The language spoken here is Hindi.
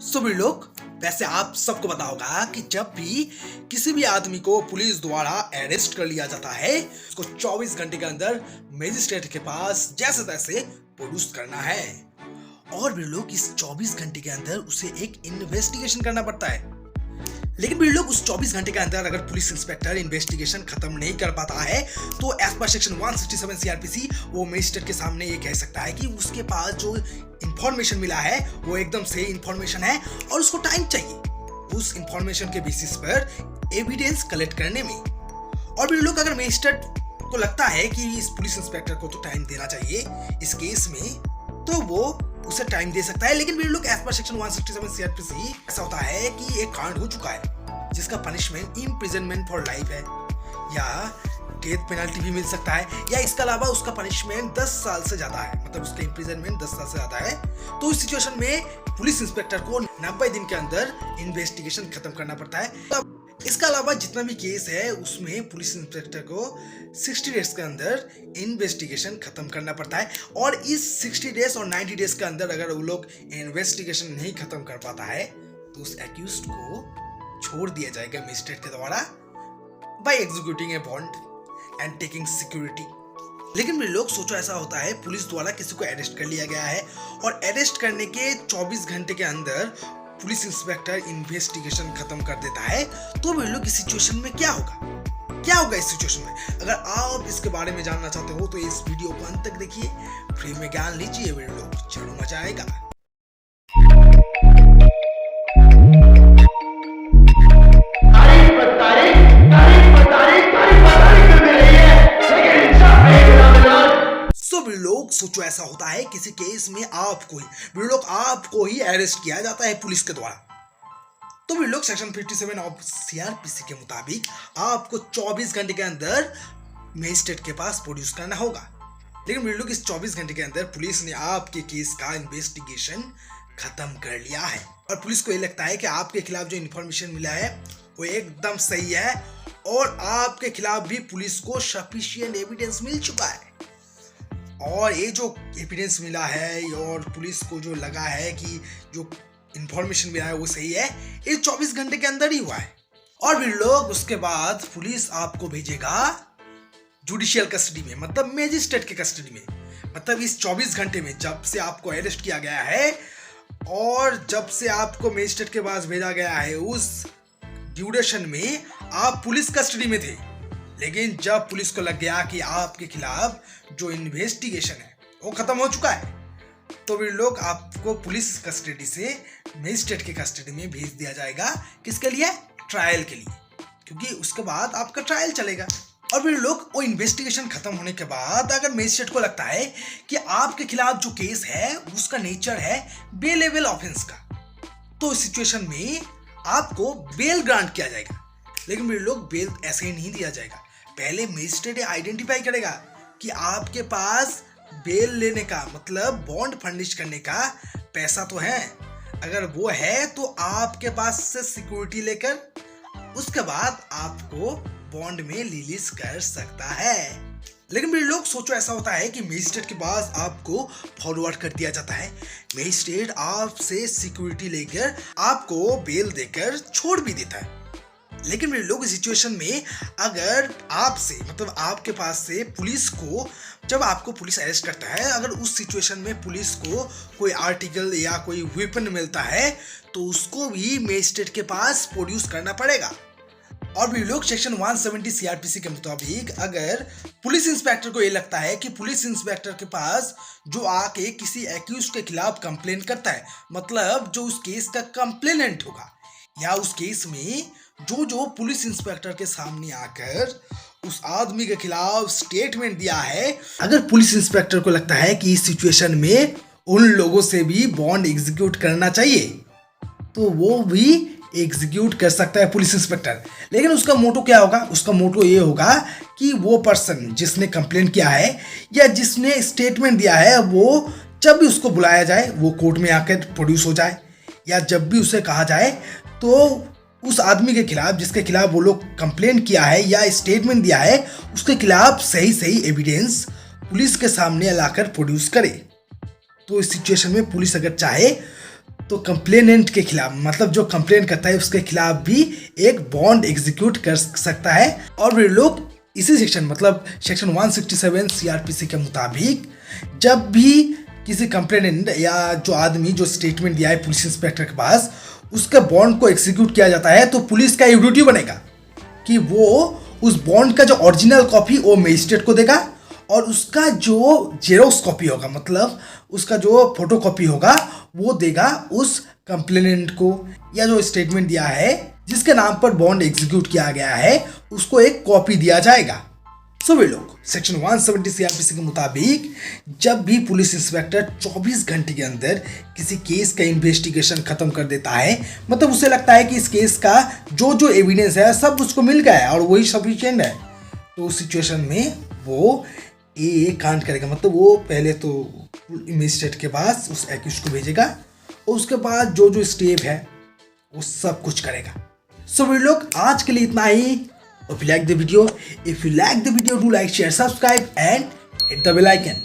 सभी लोग, वैसे आप सबको पता होगा कि जब भी किसी भी आदमी को पुलिस द्वारा अरेस्ट कर लिया जाता है, उसको 24 घंटे के अंदर मजिस्ट्रेट के पास जैसे तैसे प्रोड्यूस करना है। और भी लोग इस 24 घंटे के अंदर उसे एक इन्वेस्टिगेशन करना पड़ता है। लेकिन भी लोग उस 24 घंटे के अंदर अगर पुलिस इंस्पेक्टर इन्वेस्टिगेशन खत्म नहीं कर पाता है तो एज पर सेक्शन 167 सीआरपीसी वो मजिस्ट्रेट के सामने ये कह सकता है कि उसके पास जो इंफॉर्मेशन मिला है वो एकदम सही इंफॉर्मेशन है और उसको टाइम चाहिए उस इंफॉर्मेशन के बेसिस पर एविडेंस कलेक्ट करने में। और भी लोग अगर मजिस्ट्रेट को लगता है कि इस पुलिस इंस्पेक्टर को तो टाइम देना चाहिए इस केस में, तो वो उसे टाइम दे सकता है। लेकिन भी लोग एज पर सेक्शन 167 सीआरपीसी ऐसा होता है कि एक कांड हो चुका है जिसका पनिशमेंट इम्प्रिजनमेंट फॉर लाइफ है या डेथ पेनल्टी भी मिल सकता है, या इसके अलावा उसका पनिशमेंट 10 साल से ज्यादा है, मतलब उसका इम्प्रिजनमेंट 10 साल से ज्यादा है। तो इस सिचुएशन में पुलिस इंस्पेक्टर को 90 दिन के अंदर इन्वेस्टिगेशन खत्म करना पड़ता है। इसके अलावा जितना भी केस है उसमें पुलिस इंस्पेक्टर को 60 डेज के अंदर इन्वेस्टिगेशन खत्म करना पड़ता है। और इस 60 डेज और 90 डेज के अंदर अगर वो लोग इन्वेस्टिगेशन नहीं खत्म कर पाता है तो उस एक्यूज्ड को छोड़ दिया जाएगा मजिस्ट्रेट के द्वारा by executing a bond and taking security. लेकिन भी लोग सोचो, ऐसा होता है पुलिस द्वारा किसी को अरेस्ट कर लिया गया है और अरेस्ट करने के 24 घंटे के अंदर पुलिस इंस्पेक्टर इन्वेस्टिगेशन खत्म कर देता है, तो भी लोग इस सिचुएशन में क्या होगा इस सिचुएशन में। अगर आप इसके बारे में जानना चाहते हो तो इस वीडियो को अंत तक देखिए, फ्री में ज्ञान लीजिए वीडियो लोग, चलो मजा आएगा। लोग सोचो, ऐसा होता है किसी केस में आपको ही अरेस्ट किया जाता है पुलिस के द्वारा, तो भी लोग सेक्शन 57 ऑफ सीआरपीसी के मुताबिक आपको 24 घंटे के अंदर मजिस्ट्रेट के पास प्रोड्यूस करना होगा। लेकिन भी लोग इस 24 घंटे के अंदर पुलिस ने आपके केस का इन्वेस्टिगेशन खत्म कर लिया है और पुलिस को ये लगता है कि आपके खिलाफ जो इन्फॉर्मेशन मिला है वो एकदम सही है और आपके खिलाफ भी पुलिस को सफिशिएंट एविडेंस मिल चुका है। और ये जो एविडेंस मिला है और पुलिस को जो लगा है कि जो इंफॉर्मेशन मिला है वो सही है, ये 24 घंटे के अंदर ही हुआ है। और भी लोग उसके बाद पुलिस आपको भेजेगा जुडिशियल कस्टडी में, मतलब मजिस्ट्रेट के कस्टडी में। मतलब इस 24 घंटे में जब से आपको अरेस्ट किया गया है और जब से आपको मजिस्ट्रेट के पास भेजा गया है, उस ड्यूरेशन में आप पुलिस कस्टडी में थे। लेकिन जब पुलिस को लग गया कि आपके खिलाफ जो इन्वेस्टिगेशन है वो खत्म हो चुका है, तो भी लोग आपको पुलिस कस्टडी से मजिस्ट्रेट के कस्टडी में भेज दिया जाएगा। किसके लिए? ट्रायल के लिए, क्योंकि उसके बाद आपका ट्रायल चलेगा। और फिर लोग वो इन्वेस्टिगेशन खत्म होने के बाद अगर मजिस्ट्रेट को लगता है कि आपके खिलाफ जो केस है उसका नेचर है बेलेबल ऑफेंस का, तो इस सिचुएशन में आपको बेल ग्रांट किया जाएगा। लेकिन फिर लोग बेल ऐसे ही नहीं दिया जाएगा, पहले मजिस्ट्रेट आइडेंटिफाई करेगा कि आपके पास बेल लेने का मतलब बॉन्ड फर्निश करने का पैसा तो है। अगर वो है तो आपके पास से सिक्योरिटी लेकर उसके बाद आपको बॉन्ड में रिलीज कर सकता है। लेकिन फिर लोग सोचो, ऐसा होता है कि मजिस्ट्रेट के पास आपको फॉरवर्ड कर दिया जाता है, मजिस्ट्रेट आपसे सिक्योरिटी लेकर आपको बेल देकर छोड़ भी देता है। लेकिन मेरे लोग इस सिचुएशन में अगर आपसे मतलब आपके पास से पुलिस को, जब आपको पुलिस अरेस्ट करता है, अगर उस सिचुएशन में पुलिस को कोई आर्टिकल या कोई वेपन मिलता है तो उसको भी मजिस्ट्रेट के पास प्रोड्यूस करना पड़ेगा। और भी लोग सेक्शन 170 सीआरपीसी के मुताबिक अगर पुलिस इंस्पेक्टर को ये लगता है कि पुलिस इंस्पेक्टर के पास जो आके किसी एक्यूज के खिलाफ कंप्लेन करता है, मतलब जो उस केस का कंप्लेनेंट होगा या उस केस में जो पुलिस इंस्पेक्टर के सामने आकर उस आदमी के खिलाफ स्टेटमेंट दिया है, अगर पुलिस इंस्पेक्टर को लगता है कि इस सिचुएशन में उन लोगों से भी बॉन्ड एग्जीक्यूट करना चाहिए तो वो भी एग्जीक्यूट कर सकता है पुलिस इंस्पेक्टर। लेकिन उसका मोटो क्या होगा? उसका मोटो ये होगा कि वो पर्सन जिसने कंप्लेन किया है या जिसने स्टेटमेंट दिया है वो जब भी उसको बुलाया जाए वो कोर्ट में आकर प्रोड्यूस हो जाए, या जब भी उसे कहा जाए तो उस आदमी के खिलाफ जिसके खिलाफ वो लोग कंप्लेन किया है या स्टेटमेंट दिया है उसके खिलाफ सही एविडेंस पुलिस के सामने लाकर प्रोड्यूस करे। तो इस सिचुएशन में पुलिस अगर चाहे तो कंप्लेनेंट के खिलाफ, मतलब जो कंप्लेन करता है उसके खिलाफ भी एक बॉन्ड एग्जीक्यूट कर सकता है। और वे लोग इसी सेक्शन, मतलब सेक्शन 167 सीआरपीसी के मुताबिक जब भी किसी कंप्लेनेंट या जो आदमी जो स्टेटमेंट दिया है पुलिस इंस्पेक्टर के पास, उसके बॉन्ड को एग्जीक्यूट किया जाता है, तो पुलिस का ये ड्यूटी बनेगा कि वो उस बॉन्ड का जो ओरिजिनल कॉपी वो मजिस्ट्रेट को देगा, और उसका जो जेरोक्स कॉपी होगा, मतलब उसका जो फोटो कॉपी होगा, वो देगा उस कंप्लेनेंट को, या जो स्टेटमेंट दिया है जिसके नाम पर बॉन्ड एग्जीक्यूट किया गया है उसको एक कॉपी दिया जाएगा। सो वे लोग सेक्शन 170 सीआरपीसी के मुताबिक जब भी पुलिस इंस्पेक्टर 24 घंटे के अंदर किसी केस का इन्वेस्टिगेशन खत्म कर देता है, मतलब उसे लगता है कि इस केस का जो जो एविडेंस है सब उसको मिल गया है और वही सफिशिएंट है, तो उस सिचुएशन में वो ये कांड करेगा। मतलब वो पहले तो मजिस्ट्रेट के पास उस एक्यूज को भेजेगा और उसके बाद जो जो स्टेप है वो सब कुछ करेगा। सो वे लोग आज के लिए इतना ही। If you like the video, do like, share, subscribe and hit the bell icon.